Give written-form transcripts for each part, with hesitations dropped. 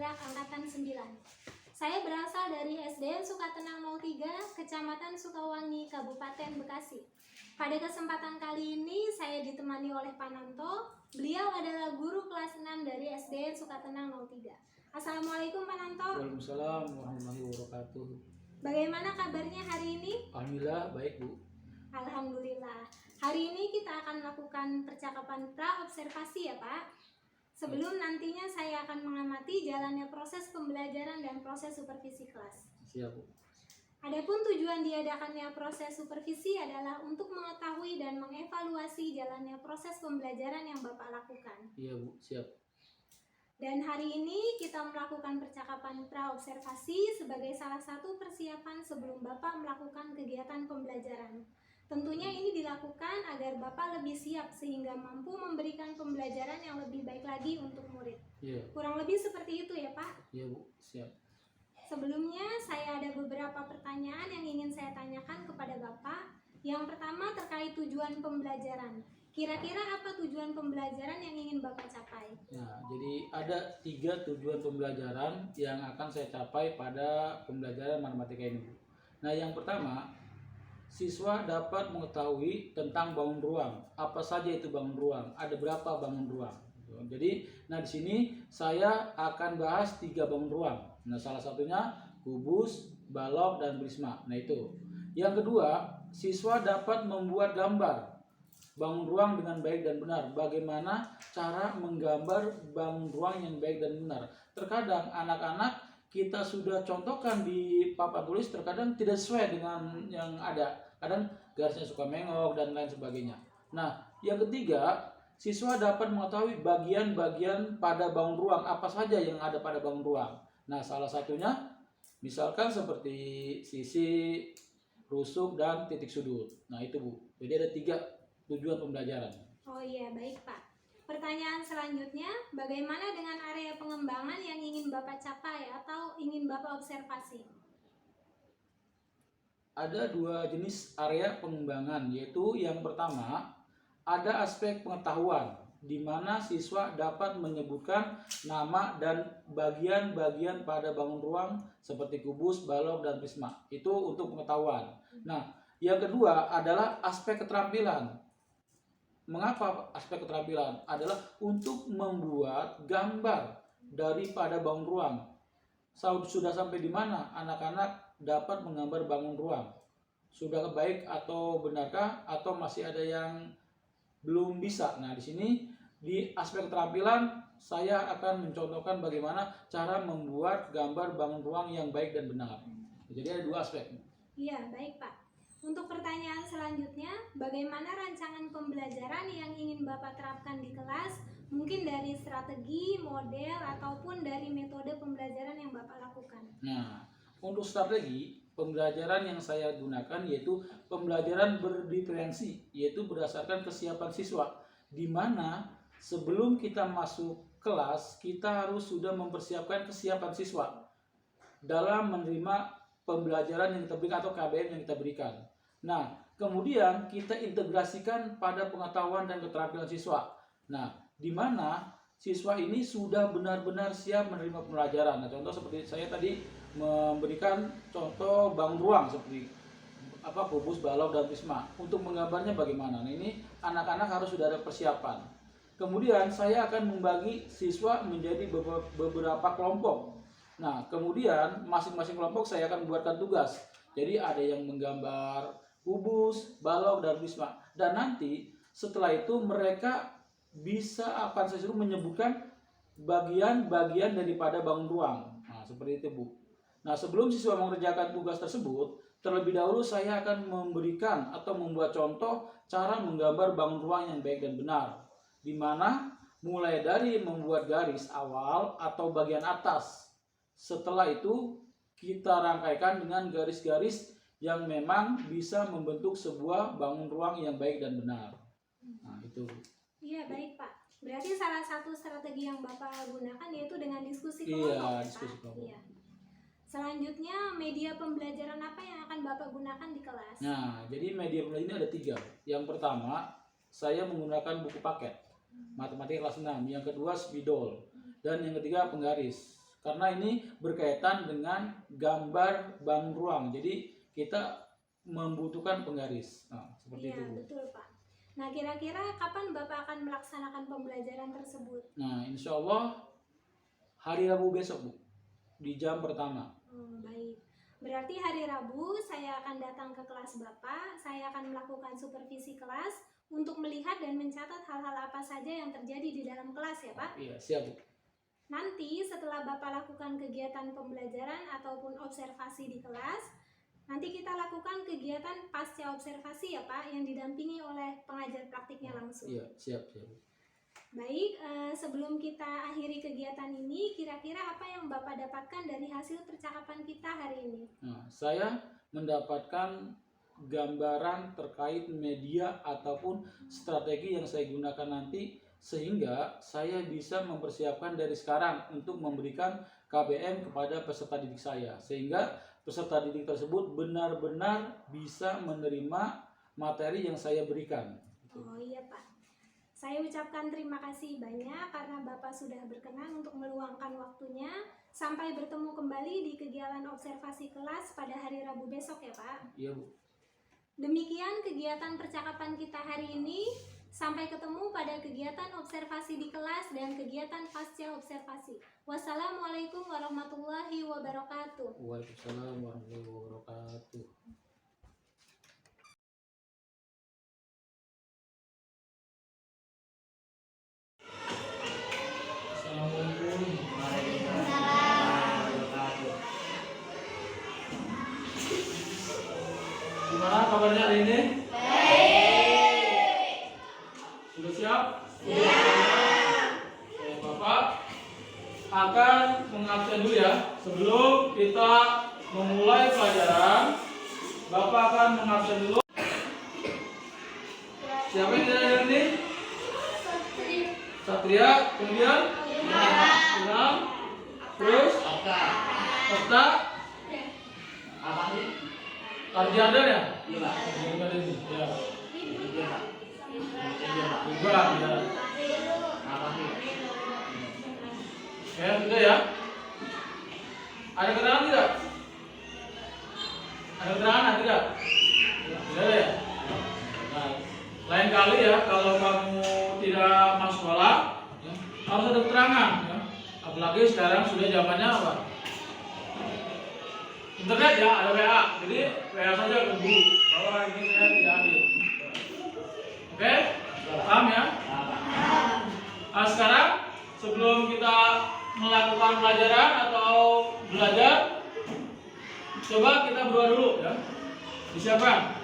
Anak Angkatan 9. Saya berasal dari SDN Sukatenang 03, Kecamatan Sukawangi, Kabupaten Bekasi. Pada kesempatan kali ini saya ditemani oleh Pak Nanto. Beliau adalah guru kelas 6 dari SDN Sukatenang 03. Assalamualaikum Pak Nanto. Waalaikumsalam warahmatullahi wabarakatuh. Bagaimana kabarnya hari ini? Alhamdulillah baik, Bu. Alhamdulillah. Hari ini kita akan melakukan percakapan pra-observasi ya Pak. Sebelum nantinya saya akan mengamati jalannya proses pembelajaran dan proses supervisi kelas. Siap, Bu. Adapun tujuan diadakannya proses supervisi adalah untuk mengetahui dan mengevaluasi jalannya proses pembelajaran yang Bapak lakukan. Iya, Bu, siap. Dan hari ini kita melakukan percakapan pra-observasi sebagai salah satu persiapan sebelum Bapak melakukan kegiatan pembelajaran. Tentunya ini dilakukan agar Bapak lebih siap sehingga mampu memberikan pembelajaran yang lebih baik lagi untuk murid. Iya. Kurang lebih seperti itu ya Pak. Iya, Bu, siap. Sebelumnya saya ada beberapa pertanyaan yang ingin saya tanyakan kepada Bapak. Yang pertama terkait tujuan pembelajaran. Kira-kira apa tujuan pembelajaran yang ingin Bapak capai? Nah, jadi ada 3 tujuan pembelajaran yang akan saya capai pada pembelajaran matematika ini, Bu. Nah, yang pertama, siswa dapat mengetahui tentang bangun ruang. Apa saja itu bangun ruang? Ada berapa bangun ruang? Jadi, di sini saya akan bahas 3 bangun ruang. Nah, salah satunya kubus, balok, dan prisma. Nah, itu. Yang kedua, siswa dapat membuat gambar bangun ruang dengan baik dan benar. Bagaimana cara menggambar bangun ruang yang baik dan benar? Terkadang anak-anak kita sudah contohkan di papan tulis, terkadang tidak sesuai dengan yang ada. Kadang garisnya suka mengok dan lain sebagainya. Nah, yang ketiga, siswa dapat mengetahui bagian-bagian pada bangun ruang, apa saja yang ada pada bangun ruang. Nah, salah satunya misalkan seperti sisi, rusuk, dan titik sudut. Nah, itu, Bu. Jadi ada 3 tujuan pembelajaran. Oh iya, baik Pak. Pertanyaan selanjutnya, bagaimana dengan area pengembangan yang ingin Bapak capai atau ingin Bapak observasi? Ada 2 jenis area pengembangan, yaitu yang pertama, ada aspek pengetahuan, di mana siswa dapat menyebutkan nama dan bagian-bagian pada bangun ruang seperti kubus, balok, dan prisma. Itu untuk pengetahuan. Nah, yang kedua adalah aspek keterampilan. Mengapa aspek keterampilan? Adalah untuk membuat gambar daripada bangun ruang. Sudah sampai di mana anak-anak dapat menggambar bangun ruang? Sudah baik atau benarkah? Atau masih ada yang belum bisa? Nah, di sini di aspek keterampilan saya akan mencontohkan bagaimana cara membuat gambar bangun ruang yang baik dan benar. Jadi ada 2 aspek. Iya, baik Pak. Untuk pertanyaan selanjutnya, bagaimana rancangan pembelajaran yang ingin Bapak terapkan di kelas? Mungkin dari strategi, model, ataupun dari metode pembelajaran yang Bapak lakukan. Nah, untuk strategi pembelajaran yang saya gunakan yaitu pembelajaran berdiferensi, yaitu berdasarkan kesiapan siswa, di mana sebelum kita masuk kelas kita harus sudah mempersiapkan kesiapan siswa dalam menerima pembelajaran yang kita berikan atau KBM yang kita berikan. Nah, kemudian kita integrasikan pada pengetahuan dan keterampilan siswa. Nah, di mana siswa ini sudah benar-benar siap menerima pembelajaran. Nah, contoh seperti saya tadi memberikan contoh bangun ruang seperti kubus, balok, dan prisma. Untuk menggambarnya bagaimana? Nah, ini anak-anak harus sudah ada persiapan. Kemudian saya akan membagi siswa menjadi beberapa kelompok. Nah, kemudian masing-masing kelompok saya akan membuatkan tugas. Jadi ada yang menggambar kubus, balok, dan prisma. Dan nanti setelah itu mereka akan saya suruh menyebutkan bagian-bagian daripada bangun ruang. Nah, seperti itu, Bu. Nah, sebelum siswa mengerjakan tugas tersebut, terlebih dahulu saya akan memberikan atau membuat contoh cara menggambar bangun ruang yang baik dan benar. Di mana mulai dari membuat garis awal atau bagian atas. Setelah itu kita rangkaikan dengan garis-garis yang memang bisa membentuk sebuah bangun ruang yang baik dan benar. Nah, itu. Iya, baik Pak. Berarti salah satu strategi yang Bapak gunakan yaitu dengan diskusi kelompok. Iya, diskusi kelompok. Iya. Selanjutnya, media pembelajaran apa yang akan Bapak gunakan di kelas? Nah, jadi media pembelajaran ini ada 3. Yang pertama, saya menggunakan buku paket matematika kelas 6. Yang kedua, spidol. Dan yang ketiga, penggaris. karena ini berkaitan dengan gambar bangun ruang. Jadi kita membutuhkan penggaris. Nah, seperti Iya, itu, Bu. betul Pak. Nah, kira-kira kapan Bapak akan melaksanakan pembelajaran tersebut? Nah, insya Allah hari Rabu besok, Bu, di jam pertama. Baik. Berarti hari Rabu saya akan datang ke kelas Bapak, saya akan melakukan supervisi kelas untuk melihat dan mencatat hal-hal apa saja yang terjadi di dalam kelas ya Pak. Iya, siap, Bu. Nanti setelah Bapak lakukan kegiatan pembelajaran ataupun observasi di kelas, nanti kita lakukan kegiatan pasca observasi ya Pak, yang didampingi oleh pengajar praktiknya langsung. Iya, siap, Bu. Baik, sebelum kita akhiri kegiatan ini, kira-kira apa yang Bapak dapatkan dari hasil percakapan kita hari ini? Nah, saya mendapatkan gambaran terkait media ataupun strategi yang saya gunakan nanti, sehingga saya bisa mempersiapkan dari sekarang untuk memberikan KBM kepada peserta didik saya, sehingga peserta didik tersebut benar-benar bisa menerima materi yang saya berikan. Oh iya Pak, saya ucapkan terima kasih banyak karena Bapak sudah berkenan untuk meluangkan waktunya. Sampai bertemu kembali di kegiatan observasi kelas pada hari Rabu besok ya Pak. Iya, Bu. Demikian kegiatan percakapan kita hari ini. Sampai ketemu pada kegiatan observasi di kelas dan kegiatan pasca observasi. Wassalamualaikum warahmatullahi wabarakatuh. Waalaikumsalam warahmatullahi wabarakatuh. Assalamualaikum. Gimana kabarnya hari ini? Sudah siap? Siap. Oke, Bapak akan mengabsen dulu ya. Sebelum kita memulai pelajaran, Bapak akan mengabsen dulu. Siapa yang tidak hadir ini? Satria, kemudian Ilham, terus Okta, Arjanda ya? Iya. Juga ya. Ya, sudah ya. Ada keterangan tidak? Ada keterangan tidak? Tidak ya. Nah, lain kali ya kalau kamu tidak masuk sekolah, ya, harus ada keterangan. Ya. Apalagi sekarang sudah zamannya apa? Internet ya, ada WA. Jadi WA saja ke guru bahwa hari ini saya tidak hadir. Oke? Paham ya? Nah, sekarang sebelum kita melakukan pelajaran atau belajar, coba kita berdoa dulu ya. Disiapkan.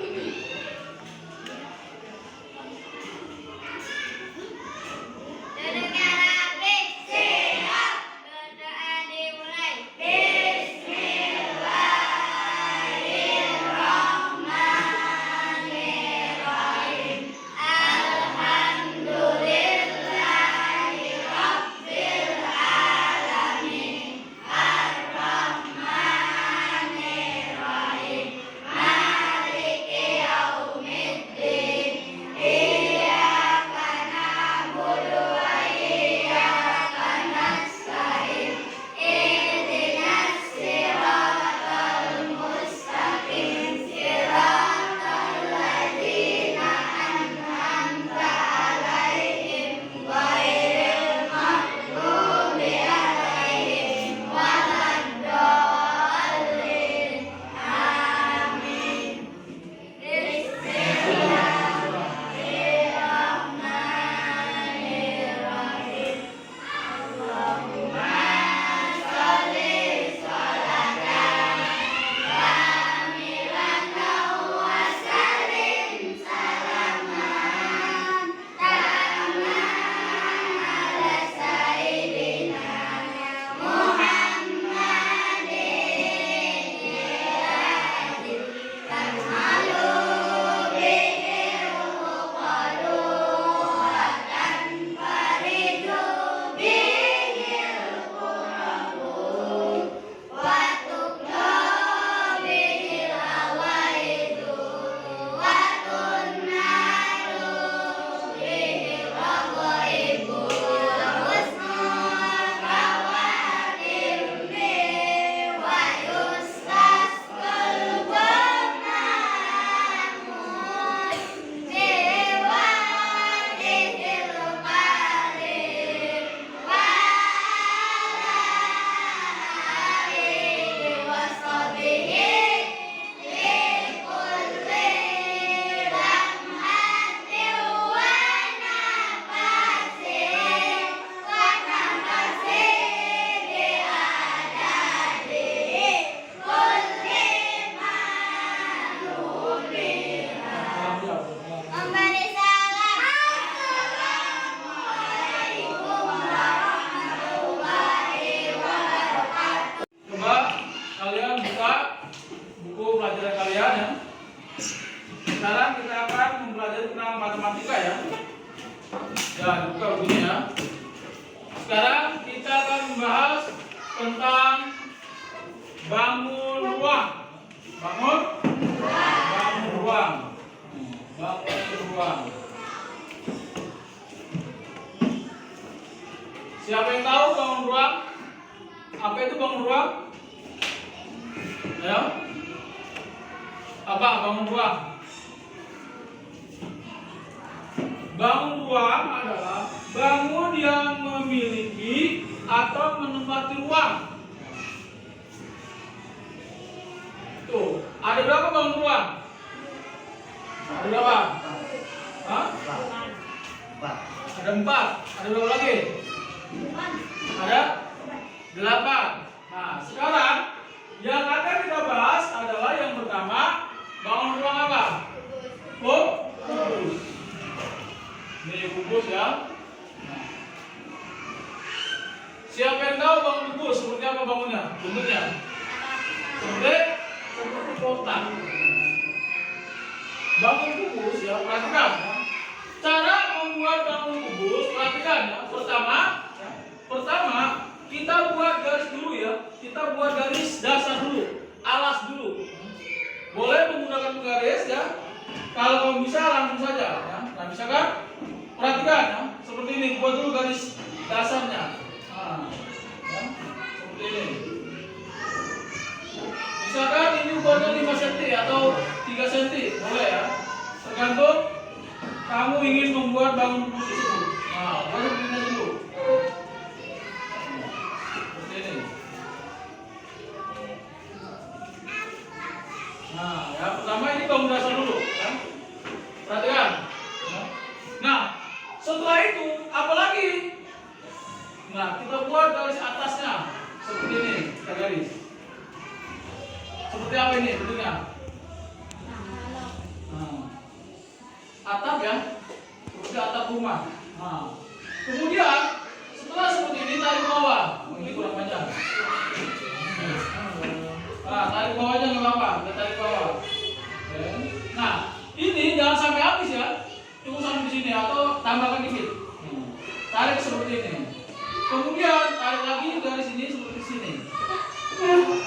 bangun ruang. Bangun ruang. Bangun ruang. Siapa yang tahu bangun ruang? Apa itu bangun ruang? Ya? Apa bangun ruang? Bangun ruang adalah bangun yang memiliki atau menempati ruang. Tuh, ada berapa bangun ruang? Ada berapa? Hah? Ada 4. Ada berapa lagi? Ada 8. Nah, sekarang yang akan kita bahas adalah yang pertama, bangun ruang apa? Kubus. Ini kubus ya. Nah. Siapa yang tahu bangun kubus? Seperti apa bangunnya? Bentuknya? Seperti kotak. Bangun kubus ya, perhatikan. Cara membuat bangun kubus, perhatikan ya. Pertama, kita buat garis dulu ya. Kita buat garis dasar dulu, alas dulu. Boleh menggunakan garis ya. Kalau kamu bisa langsung saja ya. Nah, bisa kan? Perhatikan ya. Seperti ini, buat dulu garis dasarnya. Nah, ya. Seperti ini. Misalkan ini ukurannya 5 cm atau 3 cm, boleh ya. Tergantung kamu ingin membuat bangun kubus tersebut. Nah, boleh begini dulu. Seperti ini. Nah, ya pertama ini bangun dasar dulu, ya. Perhatikan. Ya. Nah, setelah itu apa lagi? Nah, kita buat garis atasnya seperti ini, kita garis. Seperti apa ini bentuknya? Nah, atap ya, seperti atap rumah. Nah, kemudian setelah seperti ini tarik ke bawah. Ini kurang panjang. Nah, tarik ke bawahnya nggak apa-apa, kita tarik ke bawah. Oke. Nah, ini jangan sampai habis ya, tunggu sampai di sini atau tambahkan dikit. Tarik seperti ini. Kemudian tarik lagi dari sini seperti sini. Nah,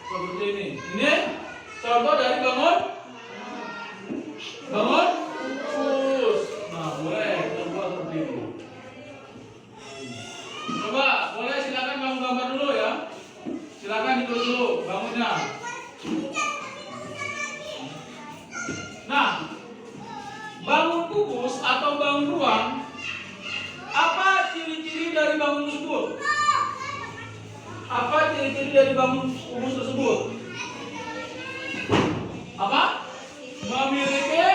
seperti ini. Ini contoh dari bangun kubus. Nah, boleh kita buat seperti ini. Coba, boleh silakan kamu gambar dulu ya. Silakan ditulis dulu bangunnya. Nah, bangun kubus atau bangun ruang, apa ciri-ciri dari bangun tersebut? Apa ciri-ciri dari bangun kubus tersebut? Apa? Memiliki.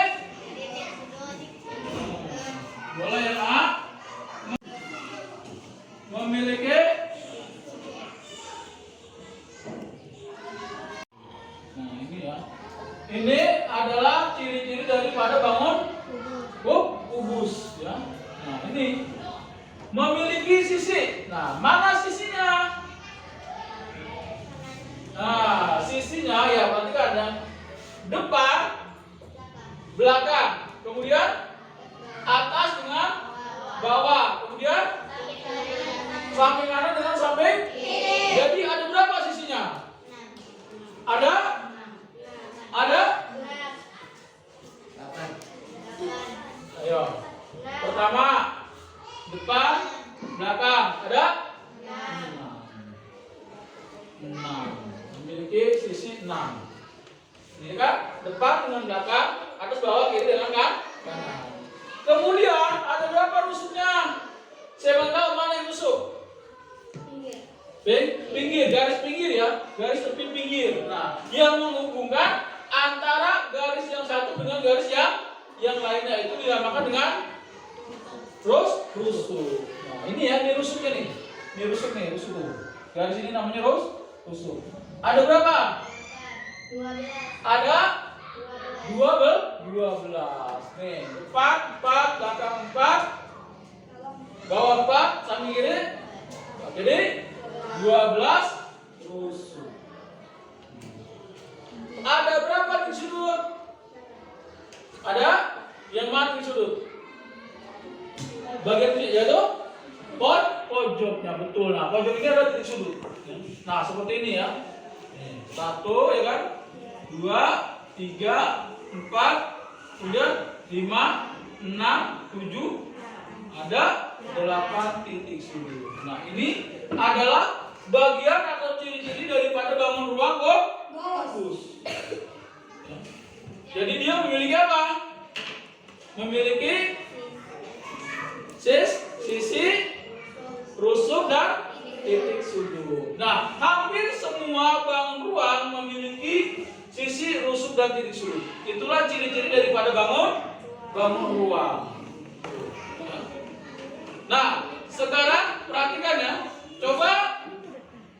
Boleh yang A? Memiliki. Nah, ini ya. Ini adalah ciri-ciri daripada bangun kubus ya. Nah, ini memiliki sisi. Nah, mana sisinya? Nah, sisinya ya perhatikan ya. Depan, belakang, kemudian atas dengan bawah, kemudian samping kanan dengan samping kiri. Jadi ada berapa sisinya? Ada? Ayo. Pertama, depan, belakang. Ada? 6. Memiliki sisi 6. Ini kan depan dengan belakang, atas bawah kiri dengan kanan. Kemudian ada berapa rusuknya? Saya tahu mana yang rusuk? Pinggir, garis pinggir ya, garis tepi pinggir. Nah, yang menghubungkan antara garis yang satu dengan garis yang lainnya itu dinamakan dengan rusuk. Nah, ini ya, ini rusuknya nih. Ini rusuk nih, rusuk. Garis ini namanya rusuk. Ada berapa? 12. Ada 12. Nih, depan 4, belakang 4, bawah 4, samping kiri. Jadi 12 rusuk. Ada berapa di sudut? Ada yang mana di sudut? Bagian yaitu Pojoknya, betul. Nah, pojok ini ada titik sudut. Nah, seperti ini ya. 1 ya kan? 2, 3, 4, kemudian 5, 6, 7, ada 8 titik sudut. Nah, ini adalah bagian atau ciri-ciri daripada bangun ruang gobus. Jadi dia memiliki apa? Memiliki sisi, rusuk, dan titik sudut. Nah, hampir semua bangun ruang memiliki sisi, rusuk, dan titik sudut. Itulah ciri-ciri daripada bangun ruang. Nah, sekarang perhatikan ya. Coba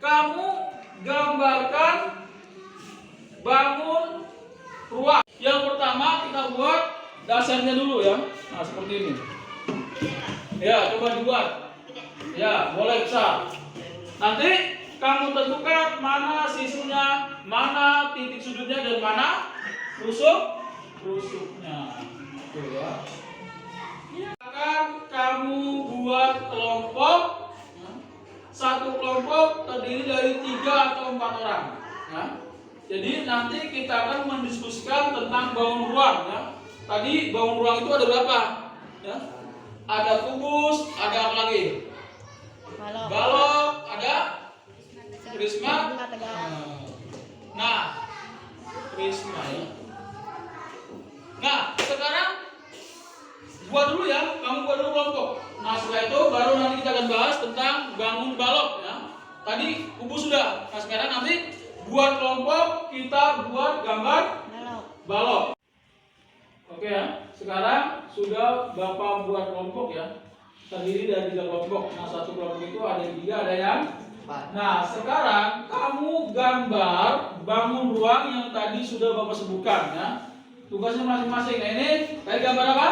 kamu gambarkan bangun ruang. Yang pertama kita buat dasarnya dulu ya. Nah, seperti ini. Ya, coba dibuat. Ya, boleh besar. Nanti kamu tentukan mana sisinya, mana titik sudutnya, dan mana rusuknya. Tuh ya. Akan kamu buat kelompok. Satu kelompok terdiri dari 3 atau 4 orang. Ya. Jadi nanti kita akan mendiskusikan tentang bangun ruang. Ya. Tadi bangun ruang itu ada berapa? Ya. Ada kubus, ada apa lagi? Balok, ada prisma. Nah, prisma ya. Nah, sekarang buat dulu ya, kamu buat dulu kelompok. Nah, setelah itu baru nanti kita akan bahas tentang bangun balok ya. Tadi kubus sudah. Nah, sekarang nanti buat kelompok, kita buat gambar balok. Oke ya, sekarang sudah Bapak buat kelompok ya. Terdiri dari 3 kelompok. Nah, satu kelompok itu ada 3, ada yang 4. Nah, sekarang kamu gambar bangun ruang yang tadi sudah Bapak sebutkan ya. Tugasnya masing-masing. Nah, ini tadi gambar apa?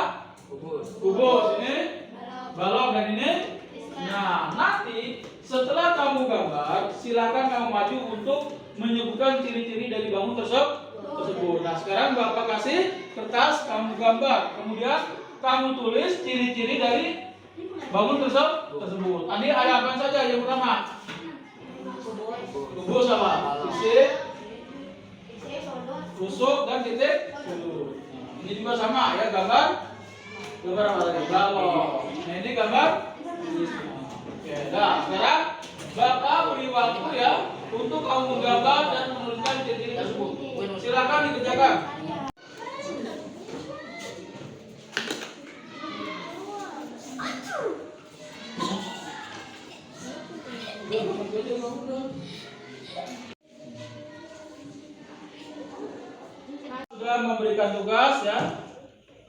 Kubus. Ini balok, dan ini. Nah, nanti setelah kamu gambar, silakan kamu maju untuk menyebutkan ciri-ciri dari bangun tersebut. Nah, sekarang Bapak kasih kertas, kamu gambar, kemudian kamu tulis ciri-ciri dari bangun tersebut. Tadi ada apa saja? Yang pertama, kubus apa? Titik, rusuk, dan titik sudut. Ini juga sama ya, gambar apa tadi? Balok. Nah, ini gambar. Oke, nah sekarang Bapak beri waktu ya untuk kamu menggambar dan menuliskan ciri-ciri tersebut. Silakan dikerjakan. Sudah memberikan tugas ya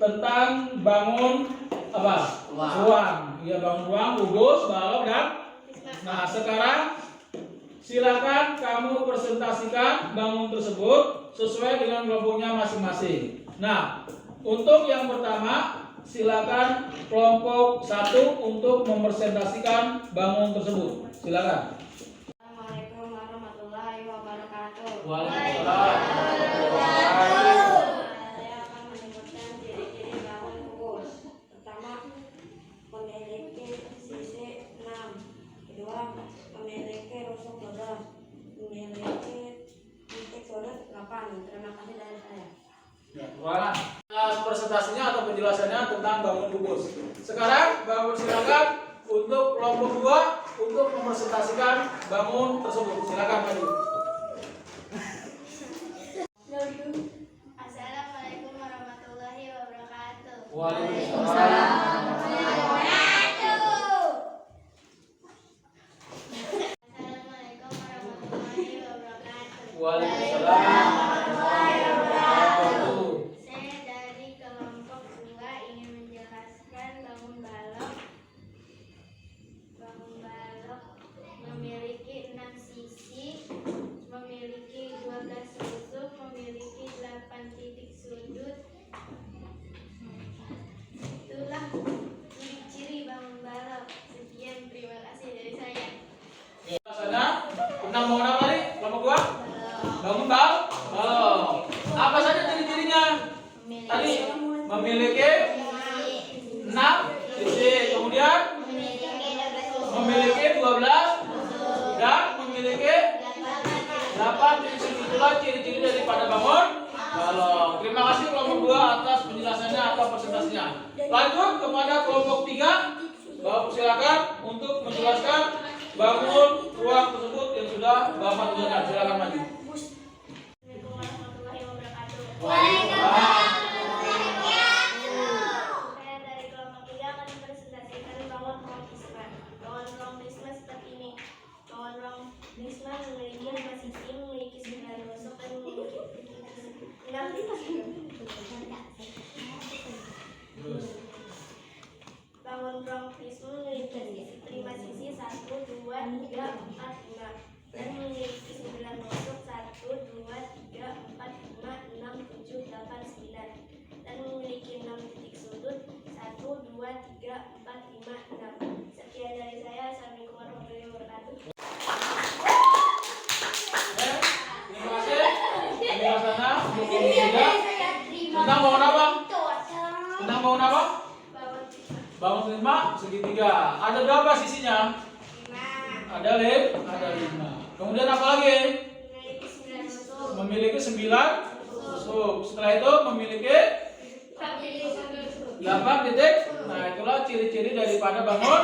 tentang bangun apa? Ruang. Ya, bangun ruang, kubus, balok, dan nah sekarang silakan kamu presentasikan bangun tersebut sesuai dengan kelompoknya masing-masing. Nah, untuk yang pertama silakan kelompok 1 untuk mempresentasikan bangun tersebut. Silakan. Assalamualaikum warahmatullahi wabarakatuh. Waalaikumsalam. Saya akan menyebutkan ciri-ciri bangun kubus. Pertama, memiliki sisi 6. Kedua, memiliki rusuk 12. Memiliki titik sudut 8. Terima kasih dari saya. Ya, ruangan. Presentasinya atau penjelasannya tentang bangun kubus. Sekarang Bapak silakan untuk kelompok 2 untuk mempresentasikan bangun tersebut. Silakan maju. Assalamualaikum warahmatullahi wabarakatuh. Waalaikumsalam. Assalamualaikum warahmatullahi wabarakatuh. Waalaikumsalam. Saya dari kelompok 2 ingin menjelaskan bangun balok. Bangun balok memiliki 6 sisi, memiliki 12 rusuk, memiliki 8 titik sudut, itulah ciri-ciri daripada bangun balok. Terima kasih kelompok 2 atas penjelasannya atau presentasinya. Lanjut kepada kelompok 3. Bapak silakan untuk menjelaskan bangun ruang tersebut yang sudah Bapak tuliskan. Silakan maju. Assalamualaikum warahmatullahi wabarakatuh. Waalaikumsalam. Saya dari kelompok 3 akan mempresentasikan bangun ruang Prisma. Bangun ruang Prisma seperti ini. Bangun ruang Prisma memiliki 5 sisi, memiliki 9 tusuk dan memiliki 6 titik. Bangun ruang Prisma memiliki 5 sisi 1, 2, 3, 4, 5 dan memiliki 9 tusuk 1, 2, 3, 4, 5, 6, 7, 8, 9 dan memiliki 6 titik sudut 1, 2, 3, 4, 5, 6. Sekian dari saya. Assalamualaikum warahmatullahi wabarakatuh. Terima kasih. Penjelasannya untuk kelompok 3. Tentang bangun apa? Tentang bangun apa? Bangun Prisma. Bangun Prisma segitiga. Ada berapa sisinya? 5 Ada 5. Kemudian apa lagi? memiliki 9 tusuk. Memiliki 9 tusuk. Setelah itu memiliki 8 titik. Nah, itulah ciri-ciri daripada bangun.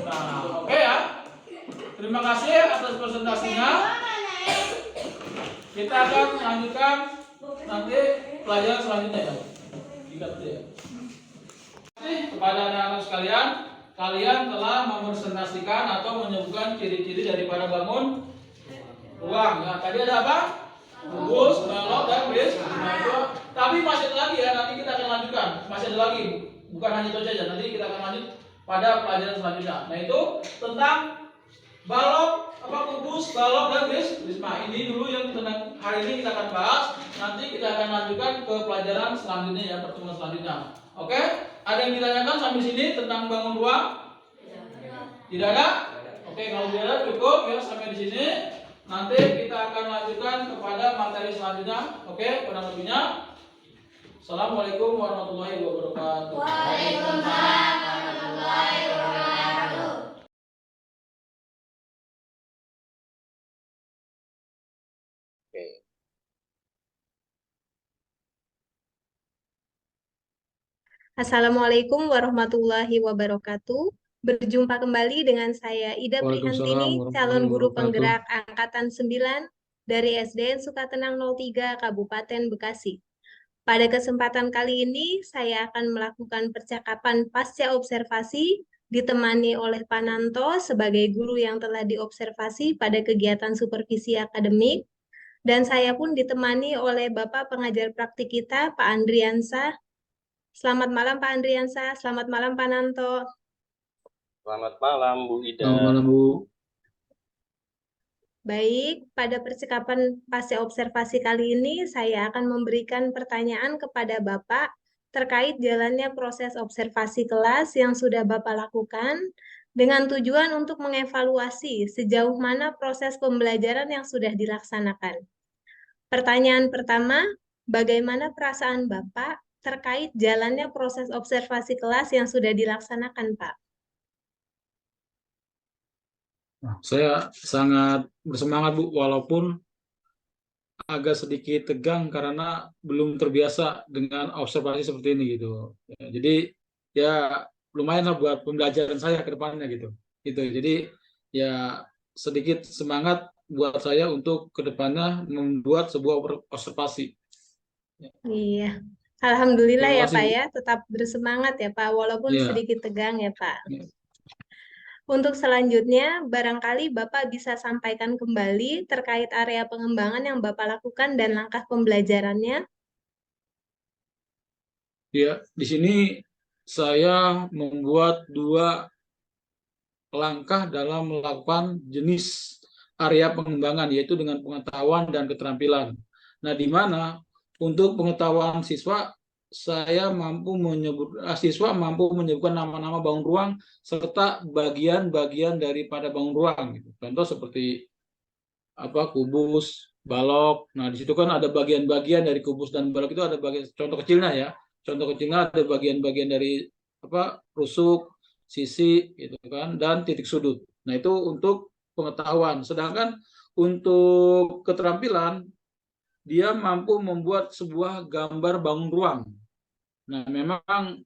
Nah, oke ya. Terima kasih atas presentasinya. Kita akan melanjutkan nanti pelajaran selanjutnya ya. Ingat ya. Kepada anak-anak sekalian, kalian telah mempresentasikan atau menyebutkan ciri-ciri daripada bangun ruang. Ya, tadi ada apa? Kubus, balok, dan prisma. Tapi masih ada lagi ya, nanti kita akan lanjutkan. Masih ada lagi, bukan hanya itu saja. Nanti kita akan lanjut pada pelajaran selanjutnya. Nah, itu tentang balok, kubus, balok, dan prisma. Ini dulu yang tentang hari ini kita akan bahas. Nanti kita akan lanjutkan ke pelajaran selanjutnya ya, pertemuan selanjutnya. Oke? Ada yang ditanyakan sampai sini tentang bangun ruang? Tidak ada? Oke, kalau tidak ada cukup ya sampai di sini. Nanti kita akan lanjutkan kepada materi selanjutnya. Oke, kurang lebihnya. Assalamualaikum warahmatullahi wabarakatuh. Waalaikumsalam warahmatullahi wabarakatuh. Assalamualaikum warahmatullahi wabarakatuh. Berjumpa kembali dengan saya Ida Prihantini, calon guru penggerak angkatan 9 dari SDN Sukatenang 03 Kabupaten Bekasi. Pada kesempatan kali ini saya akan melakukan percakapan pasca observasi ditemani oleh Pak Nanto sebagai guru yang telah diobservasi pada kegiatan supervisi akademik, dan saya pun ditemani oleh Bapak pengajar praktik kita, Pak Andriansah. Selamat malam Pak Andriansah, selamat malam Pak Nanto. Selamat malam Bu Ida. Selamat malam Bu. Baik, pada percakapan pasca observasi kali ini saya akan memberikan pertanyaan kepada Bapak terkait jalannya proses observasi kelas yang sudah Bapak lakukan dengan tujuan untuk mengevaluasi sejauh mana proses pembelajaran yang sudah dilaksanakan. Pertanyaan pertama, bagaimana perasaan Bapak terkait jalannya proses observasi kelas yang sudah dilaksanakan, Pak? Saya sangat bersemangat Bu, walaupun agak sedikit tegang karena belum terbiasa dengan observasi seperti ini gitu. Ya, jadi ya lumayan lah buat pembelajaran saya ke depannya gitu. Jadi ya sedikit semangat buat saya untuk ke depannya membuat sebuah observasi. Iya, alhamdulillah Terima ya kasih, Pak Bu. ya, tetap bersemangat ya Pak, walaupun Iya. sedikit tegang ya Pak. Iya. Untuk selanjutnya, barangkali Bapak bisa sampaikan kembali terkait area pengembangan yang Bapak lakukan dan langkah pembelajarannya. Ya, di sini saya membuat 2 langkah dalam melakukan jenis area pengembangan, yaitu dengan pengetahuan dan keterampilan. Nah, di mana untuk pengetahuan siswa, siswa mampu menyebutkan nama-nama bangun ruang serta bagian-bagian daripada bangun ruang. Contoh seperti kubus, balok. Nah, di situ kan ada bagian-bagian dari kubus dan balok itu ada bagian. Contoh kecilnya ya. Contoh kecilnya ada bagian-bagian dari rusuk, sisi, gitu kan, dan titik sudut. Nah, itu untuk pengetahuan. Sedangkan untuk keterampilan dia mampu membuat sebuah gambar bangun ruang. Nah, memang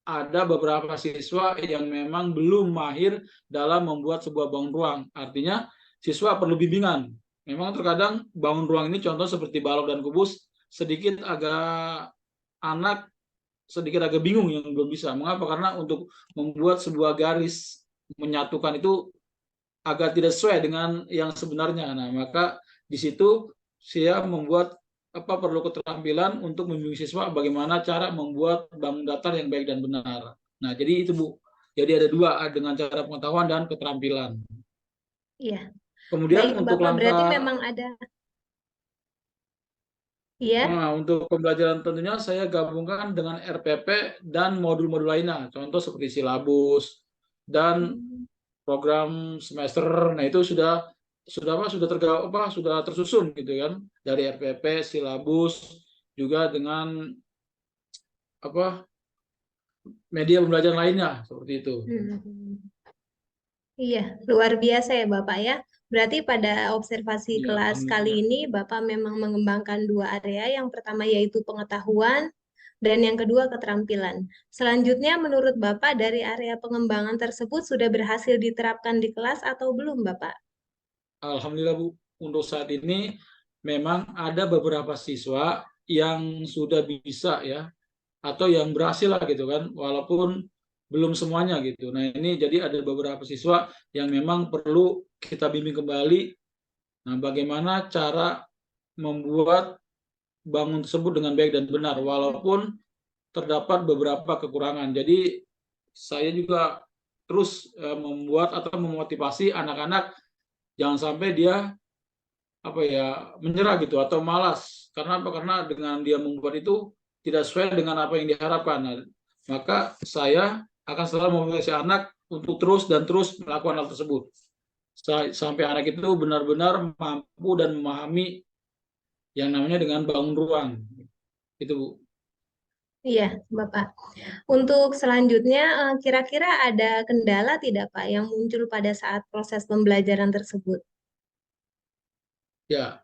ada beberapa siswa yang memang belum mahir dalam membuat sebuah bangun ruang. Artinya siswa perlu bimbingan. Memang terkadang bangun ruang ini contoh seperti balok dan kubus sedikit agak bingung yang belum bisa. Mengapa? Karena untuk membuat sebuah garis menyatukan itu agak tidak sesuai dengan yang sebenarnya. Nah, maka di situ saya membuat perlu keterampilan untuk membimbing siswa bagaimana cara membuat bangun datar yang baik dan benar. Nah, jadi itu Bu. Jadi ada dua dengan cara pengetahuan dan keterampilan. Iya. Kemudian Baik, untuk Bapak, berarti langkah memang ada. Iya. untuk pembelajaran tentunya saya gabungkan dengan RPP dan modul-modul lainnya. Contoh seperti silabus dan program semester. Nah, itu sudah tersusun gitu kan, dari RPP, silabus, juga dengan media pembelajaran lainnya seperti itu. Iya, luar biasa ya Bapak ya. Berarti pada observasi Ya, kelas kali ini Bapak memang mengembangkan dua area. Yang pertama yaitu pengetahuan dan yang kedua keterampilan. Selanjutnya menurut Bapak dari area pengembangan tersebut sudah berhasil diterapkan di kelas atau belum Bapak? Alhamdulillah Bu, untuk saat ini memang ada beberapa siswa yang sudah bisa ya, atau yang berhasil lah gitu kan, walaupun belum semuanya gitu. Nah, ini jadi ada beberapa siswa yang memang perlu kita bimbing kembali. Nah, bagaimana cara membuat bangun tersebut dengan baik dan benar, walaupun terdapat beberapa kekurangan. Jadi saya juga terus membuat atau memotivasi anak-anak jangan sampai dia menyerah gitu atau malas. Karena apa? Karena dengan dia membuat itu tidak sesuai dengan apa yang diharapkan. Nah, maka saya akan selalu memotivasi anak untuk terus dan terus melakukan hal tersebut sampai anak itu benar-benar mampu dan memahami yang namanya dengan bangun ruang. Itu Bu. Iya, Bapak. Untuk selanjutnya, kira-kira ada kendala tidak Pak yang muncul pada saat proses pembelajaran tersebut? Ya,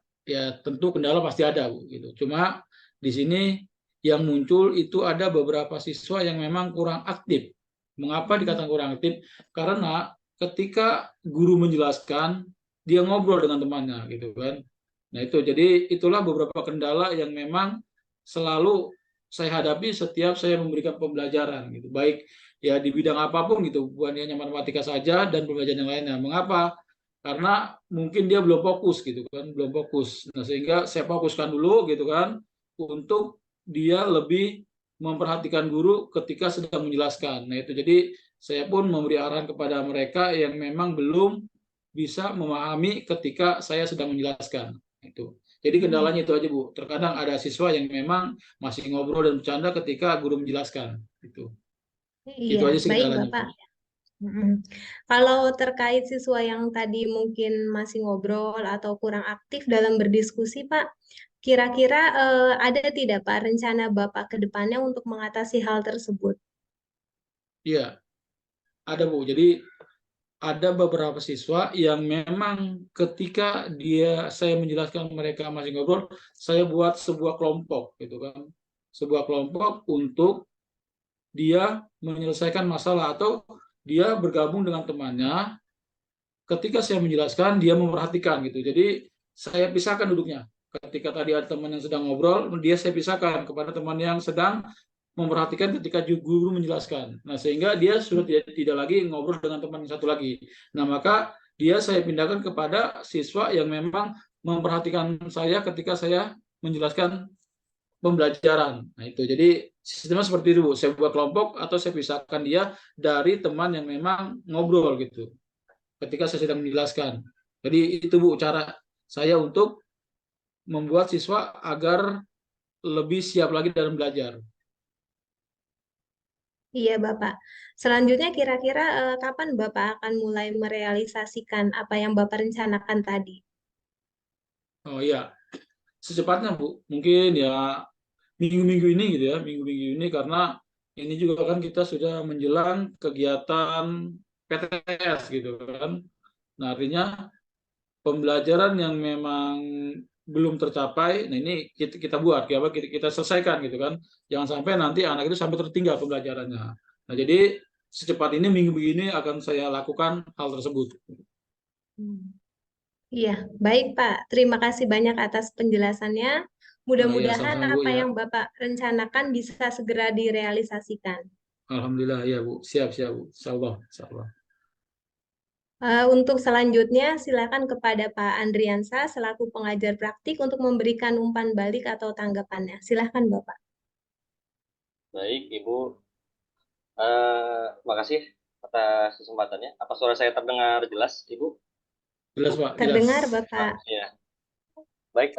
tentu kendala pasti ada Bu gitu. Cuma di sini yang muncul itu ada beberapa siswa yang memang kurang aktif. Mengapa dikatakan kurang aktif? Karena ketika guru menjelaskan, dia ngobrol dengan temannya gitu kan. Nah, itu jadi itulah beberapa kendala yang memang selalu saya hadapi setiap saya memberikan pembelajaran gitu. Baik ya di bidang apapun gitu, bukan hanya matematika saja dan pembelajaran yang lainnya. Mengapa? Karena mungkin dia belum fokus gitu kan, belum fokus. Nah, sehingga saya fokuskan dulu gitu kan untuk dia lebih memperhatikan guru ketika sedang menjelaskan. Nah, itu jadi saya pun memberi arahan kepada mereka yang memang belum bisa memahami ketika saya sedang menjelaskan. Itu. Jadi kendalanya itu aja Bu. Terkadang ada siswa yang memang masih ngobrol dan bercanda ketika guru menjelaskan. Itu Iya, aja sih baik kendalanya. Bapak. Kalau terkait siswa yang tadi mungkin masih ngobrol atau kurang aktif dalam berdiskusi, Pak, kira-kira ada tidak Pak rencana Bapak ke depannya untuk mengatasi hal tersebut? Iya, ada Bu. Jadi ada beberapa siswa yang memang ketika saya menjelaskan mereka masih ngobrol, saya buat sebuah kelompok gitu kan. Sebuah kelompok untuk dia menyelesaikan masalah atau dia bergabung dengan temannya. Ketika saya menjelaskan, dia memperhatikan gitu. Jadi saya pisahkan duduknya. Ketika tadi ada teman yang sedang ngobrol, saya pisahkan kepada teman yang sedang memperhatikan ketika guru menjelaskan. Nah, sehingga dia sudah tidak lagi ngobrol dengan teman yang satu lagi. Nah, maka saya pindahkan kepada siswa yang memang memperhatikan saya ketika saya menjelaskan pembelajaran. Nah, itu. Jadi sistemnya seperti itu, Bu. Saya buat kelompok atau saya pisahkan dia dari teman yang memang ngobrol gitu ketika saya sedang menjelaskan. Jadi itu Bu cara saya untuk membuat siswa agar lebih siap lagi dalam belajar. Iya, Bapak. Selanjutnya kira-kira kapan Bapak akan mulai merealisasikan apa yang Bapak rencanakan tadi? Oh iya, secepatnya Bu. Mungkin ya minggu-minggu ini gitu ya, minggu-minggu ini karena ini juga kan kita sudah menjelang kegiatan PTS gitu kan. Nah, artinya pembelajaran yang memang belum tercapai, nah ini kita buat, kita selesaikan gitu kan. Jangan sampai nanti anak itu sampai tertinggal pembelajarannya. Nah, jadi secepat ini minggu ini akan saya lakukan hal tersebut. Iya, baik Pak. Terima kasih banyak atas penjelasannya. Ya, Mudah-mudahan sama-sama Bu apa ya. yang Bapak rencanakan bisa segera direalisasikan. Alhamdulillah ya Bu. Siap Bu. Insyaallah. Untuk selanjutnya, silakan kepada Pak Andriansa selaku pengajar praktik untuk memberikan umpan balik atau tanggapannya. Silakan Bapak. Baik, Ibu. Makasih atas kesempatannya. Apa suara saya terdengar jelas, Ibu? Jelas Pak, jelas. Terdengar Bapak. Ya. Baik,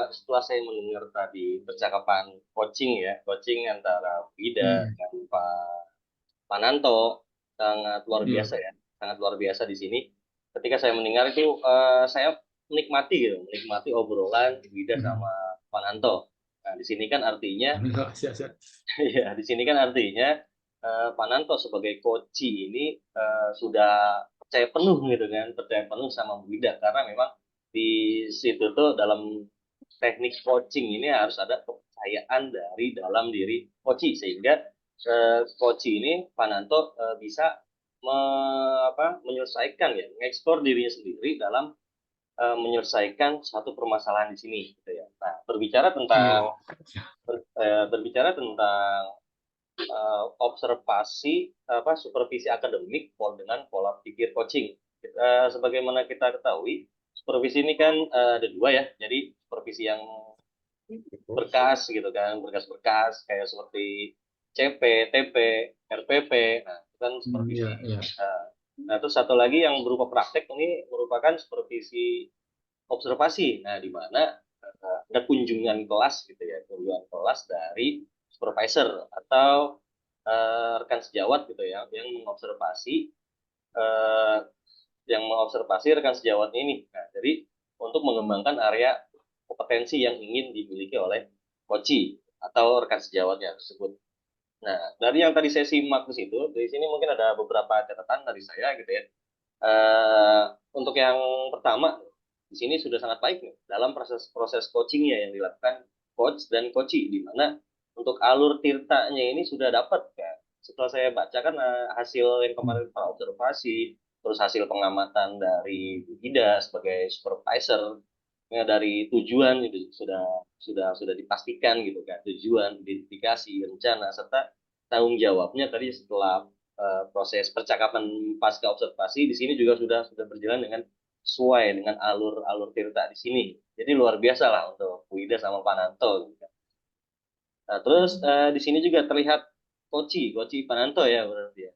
setelah saya mendengar tadi percakapan coaching antara Wida dan Pak Pananto, sangat luar biasa ya, sangat luar biasa di sini. Ketika saya mendengar itu, saya menikmati obrolan Wida sama Pananto. Nah, di sini kan artinya, ya, di sini kan artinya Pananto sebagai coach ini sudah percaya penuh gitu kan, percaya penuh sama Wida karena memang di situ tuh dalam teknik coaching ini harus ada kepercayaan dari dalam diri coach sehingga coach ini Pananto bisa menyelesaikan ya, mengeksplor dirinya sendiri dalam menyelesaikan satu permasalahan di sini gitu ya. Nah, berbicara tentang observasi supervisi akademik dengan pola pikir coaching. Sebagaimana kita ketahui, supervisi ini kan ada dua ya. Jadi supervisi yang berkas gitu kan, berkas-berkas kayak seperti CP, TP, RPP. Nah, itu kan supervisi. Nah, terus satu lagi yang berupa praktek ini merupakan supervisi observasi. Nah, di mana ada kunjungan kelas gitu ya, kunjungan kelas dari supervisor atau rekan sejawat gitu ya, yang mengobservasi rekan sejawat ini. Nah, jadi untuk mengembangkan area kompetensi yang ingin dimiliki oleh coach atau rekan sejawatnya tersebut. Nah, dari yang tadi saya simak di situ, di sini mungkin ada beberapa catatan dari saya gitu ya. Untuk yang pertama, di sini sudah sangat baik nih dalam proses coachingnya yang dilakukan coach dan coachee, di mana untuk alur tirtanya ini sudah dapat ya. Setelah saya bacakan hasil yang kemarin observasi, terus hasil pengamatan dari Bu Ida sebagai supervisor, ya, dari tujuan itu sudah dipastikan gitu kan, tujuan, identifikasi, rencana serta tanggung jawabnya tadi setelah proses percakapan pasca observasi di sini juga sudah berjalan dengan sesuai dengan alur tirta di sini. Jadi luar biasa lah untuk Bu Ida sama Pananto. Gitu. Nah, terus di sini juga terlihat Koci Pananto ya berarti ya.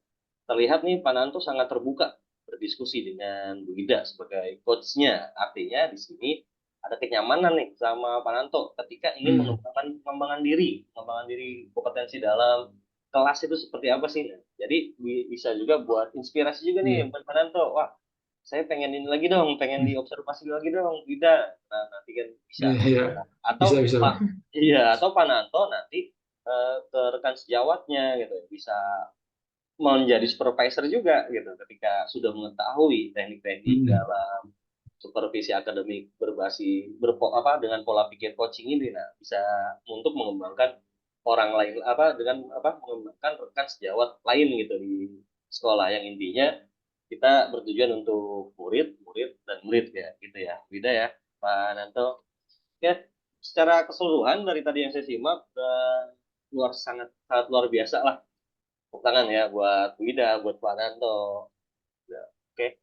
Terlihat nih Pananto sangat terbuka berdiskusi dengan Bu Ida sebagai coachnya. Artinya di sini ada kenyamanan nih sama Pananto ketika ingin mengembangkan diri kompetensi dalam kelas itu seperti apa sih. Jadi bisa juga buat inspirasi juga nih buat Pananto. Wah, saya pengen ini lagi dong, pengen diobservasi lagi dong, Bu Ida. Nah, nanti kan bisa. Atau bisa. Atau Pananto nanti ke rekan sejawatnya gitu bisa menjadi supervisor juga gitu ketika sudah mengetahui teknik-teknik dalam supervisi akademik dengan pola pikir coaching ini. Nah, bisa untuk mengembangkan orang lain mengembangkan rekan sejawat lain gitu di sekolah yang intinya kita bertujuan untuk murid dan murid ya gitu ya. Beda ya Pak Nanto. Ya, secara keseluruhan dari tadi yang saya simak sangat luar biasa lah. Tepuk tangan ya buat Bu Ida, buat Pak Nanto. Ya, oke.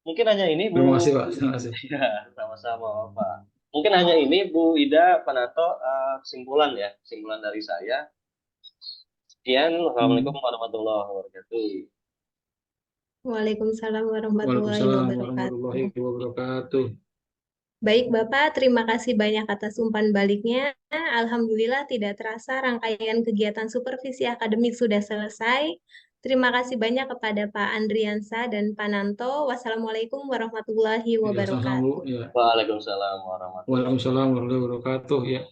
Mungkin hanya ini Bu. Terima kasih Pak. Terima kasih. Ya, sama-sama Pak. Mungkin hanya ini Bu Ida, Pak Nanto, kesimpulan dari saya. Sekian, Wassalamualaikum warahmatullahi wabarakatuh. Waalaikumsalam warahmatullahi wabarakatuh. Baik Bapak, terima kasih banyak atas umpan baliknya. Alhamdulillah tidak terasa rangkaian kegiatan supervisi akademik sudah selesai. Terima kasih banyak kepada Pak Andriansa dan Pak Nanto. Wassalamualaikum warahmatullahi wabarakatuh. Waalaikumsalam warahmatullahi wabarakatuh. wabarakatuh. Ya.